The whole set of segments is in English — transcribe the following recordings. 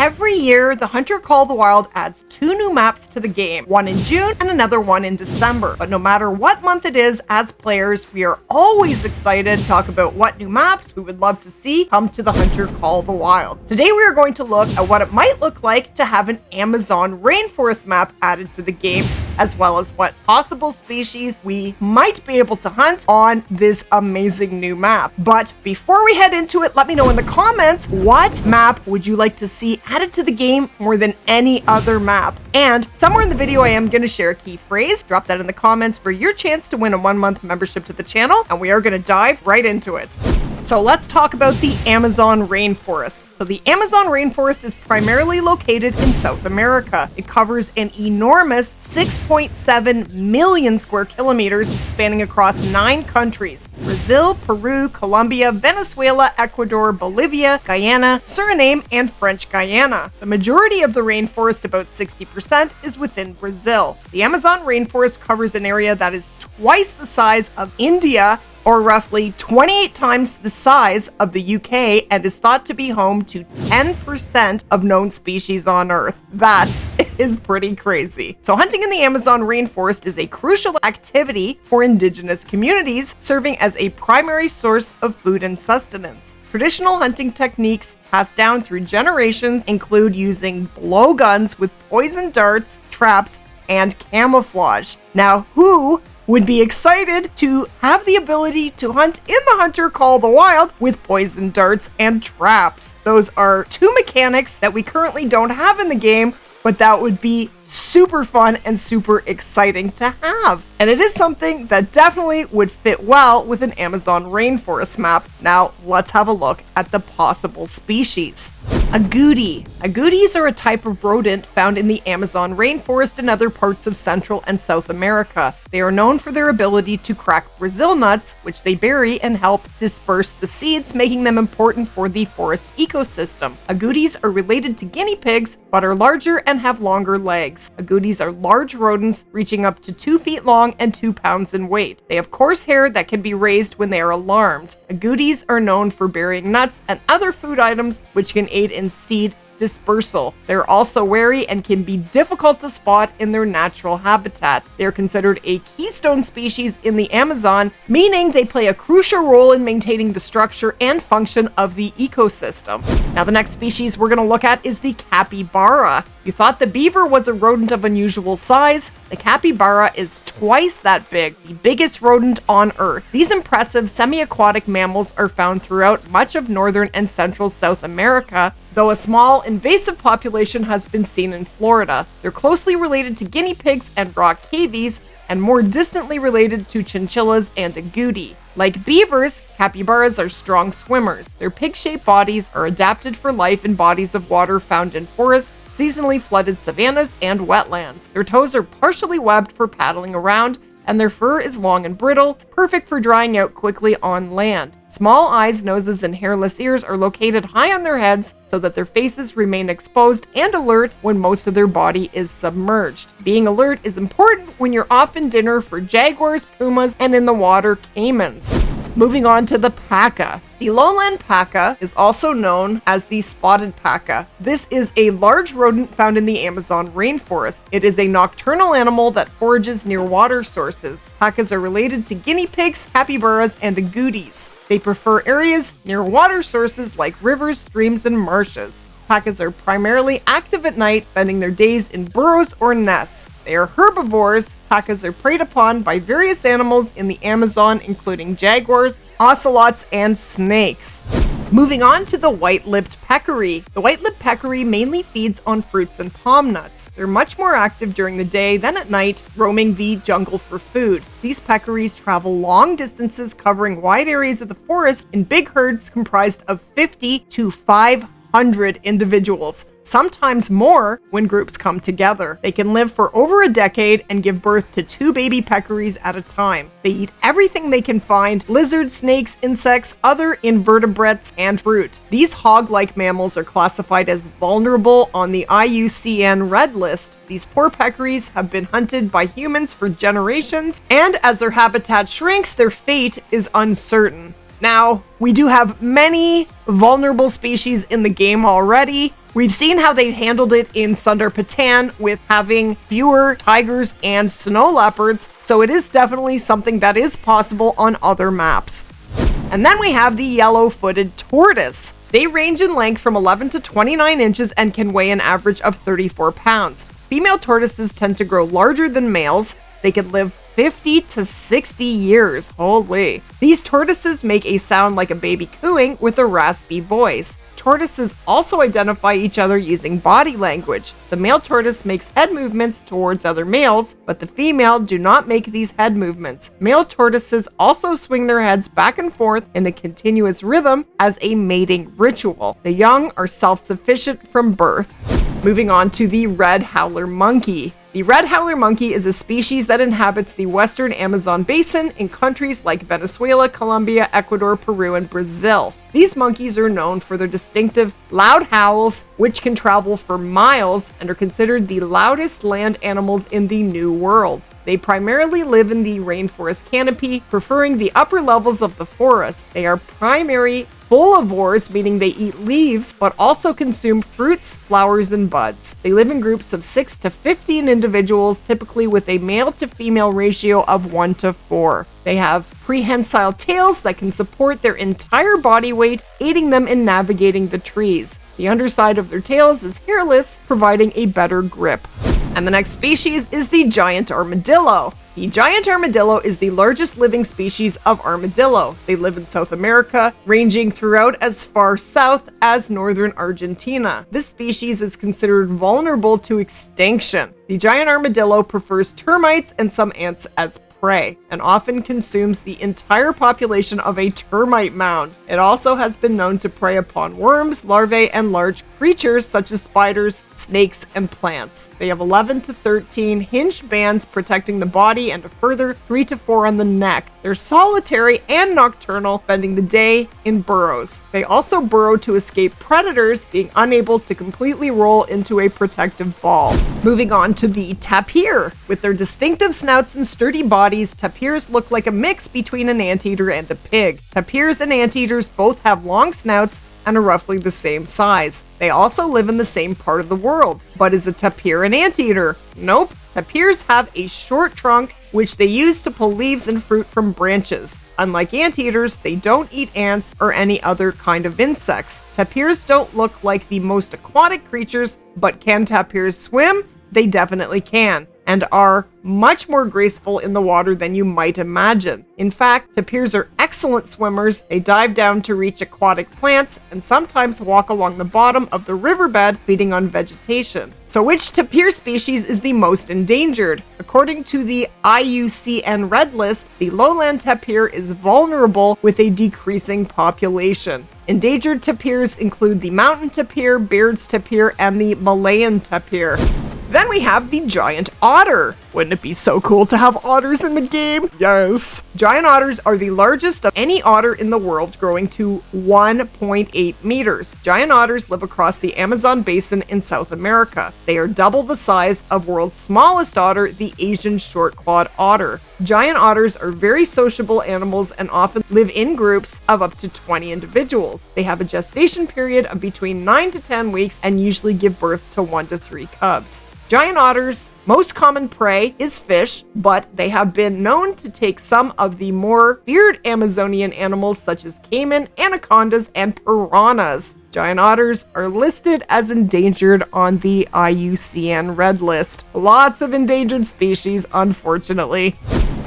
Every year, the Hunter Call the Wild adds 2 new maps to the game, one in June and another one in December. But no matter what month it is, as players, we are always excited to talk about what new maps we would love to see come to the Hunter Call the Wild. Today, we are going to look at what it might look like to have an Amazon rainforest map added to the game, as well as what possible species we might be able to hunt on this amazing new map. But before we head into it, let me know in the comments, what map would you like to see added to the game more than any other map? And somewhere in the video, I am going to share a key phrase. Drop that in the comments for your chance to win a 1-month membership to the channel, and we are going to dive right into it. So let's talk about the Amazon rainforest. So the Amazon rainforest is primarily located in South America. It covers an enormous 6.7 million square kilometers spanning across 9 countries: Brazil, Peru, Colombia, Venezuela, Ecuador, Bolivia, Guyana, Suriname, and French Guyana. The majority of the rainforest, about 60%, is within Brazil. The Amazon rainforest covers an area that is twice the size of India, or roughly 28 times the size of the UK, and is thought to be home to 10% of known species on Earth. That is pretty crazy. So hunting in the Amazon rainforest is a crucial activity for indigenous communities, serving as a primary source of food and sustenance. Traditional hunting techniques passed down through generations include using blowguns with poison darts, traps, and camouflage. Now, who would be excited to have the ability to hunt in the Hunter Call the Wild with poison darts and traps? Those are 2 mechanics that we currently don't have in the game, but that would be super fun and super exciting to have. And it is something that definitely would fit well with an Amazon rainforest map. Now, let's have a look at the possible species. Agouti. Agoutis are a type of rodent found in the Amazon rainforest and other parts of Central and South America. They are known for their ability to crack Brazil nuts, which they bury and help disperse the seeds, making them important for the forest ecosystem. Agoutis are related to guinea pigs, but are larger and have longer legs. Agoutis are large rodents reaching up to 2 feet long and 2 pounds in weight. They have coarse hair that can be raised when they are alarmed. Agoutis are known for burying nuts and other food items, which can aid in seed dispersal. They're also wary and can be difficult to spot in their natural habitat. They're considered a keystone species in the Amazon, meaning they play a crucial role in maintaining the structure and function of the ecosystem. Now, the next species we're going to look at is the capybara. You thought the beaver was a rodent of unusual size? The capybara is twice that big, the biggest rodent on Earth. These impressive semi-aquatic mammals are found throughout much of northern and central South America, though a small invasive population has been seen in Florida. They're closely related to guinea pigs and rock cavies, and more distantly related to chinchillas and agouti. Like beavers, capybaras are strong swimmers. Their pig-shaped bodies are adapted for life in bodies of water found in forests, seasonally flooded savannas, and wetlands. Their toes are partially webbed for paddling around, and their fur is long and brittle, perfect for drying out quickly on land. Small eyes, noses, and hairless ears are located high on their heads so that their faces remain exposed and alert when most of their body is submerged. Being alert is important when you're off in dinner for jaguars, pumas, and in the water, caimans. Moving on to the Paca. The lowland Paca is also known as the spotted Paca. This is a large rodent found in the Amazon rainforest. It is a nocturnal animal that forages near water sources. Pacas are related to guinea pigs, capybaras, and agoutis. They prefer areas near water sources like rivers, streams, and marshes. Pacas are primarily active at night, spending their days in burrows or nests. They are herbivores. Pacas are preyed upon by various animals in the Amazon, including jaguars, ocelots, and snakes. Moving on to the white-lipped peccary. The white-lipped peccary mainly feeds on fruits and palm nuts. They're much more active during the day than at night, roaming the jungle for food. These peccaries travel long distances, covering wide areas of the forest in big herds comprised of 50 to 500 individuals, sometimes more when groups come together. They can live for over a decade and give birth to 2 baby peccaries at a time. They eat everything they can find: lizards, snakes, insects, other invertebrates, and fruit. These hog-like mammals are classified as vulnerable on the IUCN Red List. These poor peccaries have been hunted by humans for generations, and as their habitat shrinks, their fate is uncertain. Now, we do have many vulnerable species in the game already, We've seen how they handled it in Sundar Patan with having fewer tigers and snow leopards, so it is definitely something that is possible on other maps. And then we have the Yellowfooted Tortoise. They range in length from 11 to 29 inches and can weigh an average of 34 pounds. Female tortoises tend to grow larger than males. They can live 50 to 60 years. Holy. These tortoises make a sound like a baby cooing with a raspy voice. Tortoises also identify each other using body language. The male tortoise makes head movements towards other males, but the female do not make these head movements. Male tortoises also swing their heads back and forth in a continuous rhythm as a mating ritual. The young are self-sufficient from birth. Moving on to the red howler monkey. The red howler monkey is a species that inhabits the western Amazon basin in countries like Venezuela, Colombia, Ecuador, Peru, and Brazil. These monkeys are known for their distinctive loud howls, which can travel for miles and are considered the loudest land animals in the New World. They primarily live in the rainforest canopy, preferring the upper levels of the forest. They are primary folivores, meaning they eat leaves, but also consume fruits, flowers, and buds. They live in groups of 6 to 15 individuals, typically with a male to female ratio of 1 to 4. They have prehensile tails that can support their entire body weight, aiding them in navigating the trees. The underside of their tails is hairless, providing a better grip. And the next species is the giant armadillo. The giant armadillo is the largest living species of armadillo. They live in South America, ranging throughout as far south as northern Argentina. This species is considered vulnerable to extinction. The giant armadillo prefers termites and some ants as prey, and often consumes the entire population of a termite mound. It also has been known to prey upon worms, larvae, and large creatures such as spiders, snakes, and plants. They have 11 to 13 hinged bands protecting the body and a further 3 to 4 on the neck. They're solitary and nocturnal, spending the day in burrows. They also burrow to escape predators, being unable to completely roll into a protective ball. Moving on to the tapir. With their distinctive snouts and sturdy bodies, tapirs look like a mix between an anteater and a pig. Tapirs and anteaters both have long snouts and are roughly the same size. They also live in the same part of the world. But is a tapir an anteater? Nope. Tapirs have a short trunk, which they use to pull leaves and fruit from branches. Unlike anteaters, they don't eat ants or any other kind of insects. Tapirs don't look like the most aquatic creatures, but can tapirs swim? They definitely can, and are much more graceful in the water than you might imagine. In fact, tapirs are excellent swimmers. They dive down to reach aquatic plants and sometimes walk along the bottom of the riverbed feeding on vegetation. So which tapir species is the most endangered? According to the IUCN Red List, the lowland tapir is vulnerable with a decreasing population. Endangered tapirs include the mountain tapir, Baird's tapir, and the Malayan tapir. Then we have the giant otter. Wouldn't it be so cool to have otters in the game? Yes. Giant otters are the largest of any otter in the world, growing to 1.8 meters. Giant otters live across the Amazon basin in South America. They are double the size of world's smallest otter, the Asian short-clawed otter. Giant otters are very sociable animals and often live in groups of up to 20 individuals. They have a gestation period of between 9 to 10 weeks and usually give birth to 1 to 3 cubs. Giant otters' most common prey is fish, but they have been known to take some of the more feared Amazonian animals such as caiman, anacondas, and piranhas. Giant otters are listed as endangered on the IUCN Red List. Lots of endangered species, unfortunately.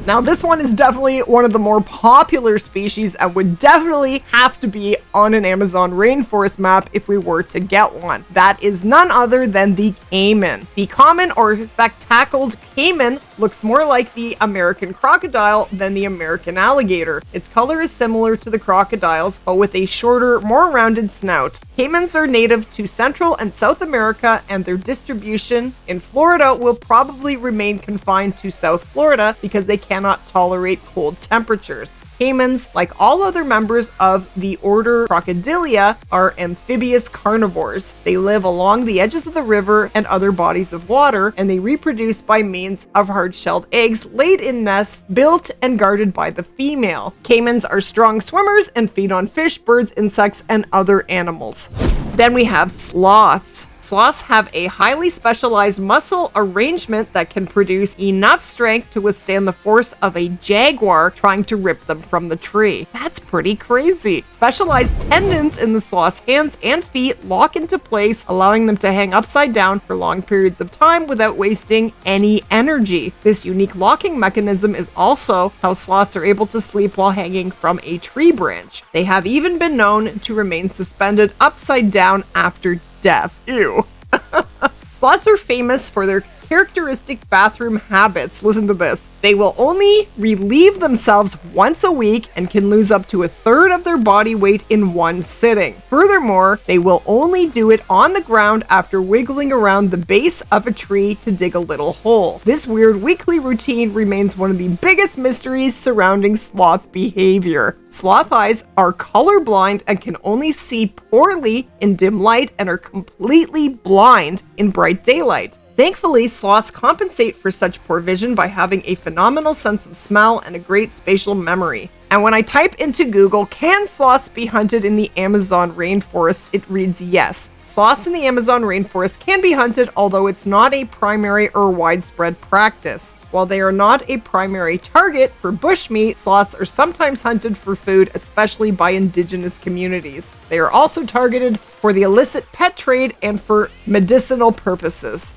Now, this one is definitely one of the more popular species and would definitely have to be on an Amazon rainforest map if we were to get one. That is none other than the caiman. The common or spectacled caiman looks more like the American crocodile than the American alligator. Its color is similar to the crocodiles, but with a shorter, more rounded snout. Caimans are native to Central and South America, and their distribution in Florida will probably remain confined to South Florida because they cannot tolerate cold temperatures. Caimans, like all other members of the order Crocodilia, are amphibious carnivores. They live along the edges of the river and other bodies of water, and they reproduce by means of hard-shelled eggs laid in nests built and guarded by the female. Caimans are strong swimmers and feed on fish, birds, insects, and other animals. Then we have sloths. Sloths have a highly specialized muscle arrangement that can produce enough strength to withstand the force of a jaguar trying to rip them from the tree. That's pretty crazy. Specialized tendons in the sloth's hands and feet lock into place, allowing them to hang upside down for long periods of time without wasting any energy. This unique locking mechanism is also how sloths are able to sleep while hanging from a tree branch. They have even been known to remain suspended upside down after death. Ew. Sloths are famous for their characteristic bathroom habits. Listen to this. They will only relieve themselves once a week and can lose up to 1/3 of their body weight in one sitting. Furthermore, they will only do it on the ground after wiggling around the base of a tree to dig a little hole. This weird weekly routine remains one of the biggest mysteries surrounding sloth behavior. Sloth eyes are colorblind and can only see poorly in dim light and are completely blind in bright daylight. Thankfully, sloths compensate for such poor vision by having a phenomenal sense of smell and a great spatial memory. And when I type into Google, can sloths be hunted in the Amazon rainforest, it reads yes. Sloths in the Amazon rainforest can be hunted, although it's not a primary or widespread practice. While they are not a primary target for bushmeat, sloths are sometimes hunted for food, especially by indigenous communities. They are also targeted for the illicit pet trade and for medicinal purposes.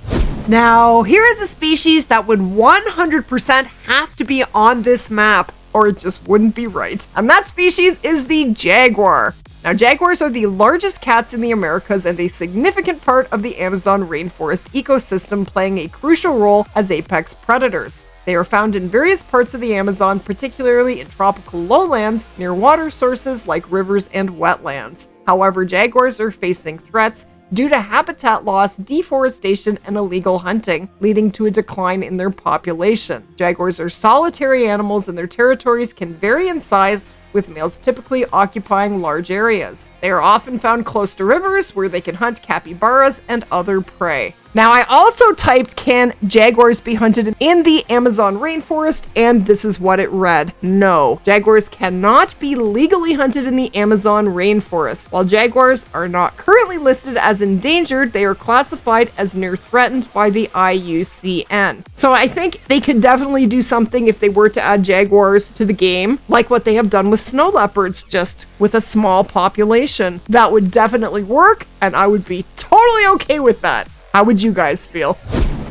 Now, here is a species that would 100% have to be on this map, or it just wouldn't be right. And that species is the jaguar. Now, jaguars are the largest cats in the Americas and a significant part of the Amazon rainforest ecosystem, playing a crucial role as apex predators. They are found in various parts of the Amazon, particularly in tropical lowlands near water sources like rivers and wetlands. However, jaguars are facing threats due to habitat loss, deforestation, and illegal hunting, leading to a decline in their population. Jaguars are solitary animals and their territories can vary in size, with males typically occupying large areas. They are often found close to rivers where they can hunt capybaras and other prey. Now, I also typed, can jaguars be hunted in the Amazon rainforest? And this is what it read. No, jaguars cannot be legally hunted in the Amazon rainforest. While jaguars are not currently listed as endangered, they are classified as near threatened by the IUCN. So I think they could definitely do something if they were to add jaguars to the game, like what they have done with snow leopards, just with a small population. That would definitely work, and I would be totally okay with that. How would you guys feel?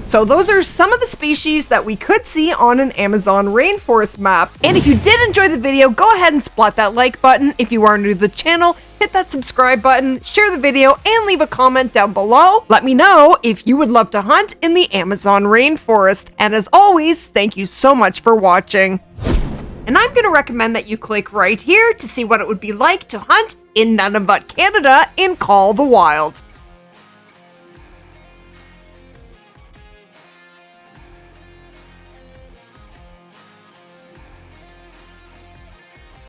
So those are some of the species that we could see on an Amazon rainforest map. And if you did enjoy the video, go ahead and splat that like button. If you are new to the channel, hit that subscribe button, share the video, and leave a comment down below. Let me know if you would love to hunt in the Amazon rainforest. And as always, thank you so much for watching. And I'm going to recommend that you click right here to see what it would be like to hunt in Nunavut, Canada in Call the Wild.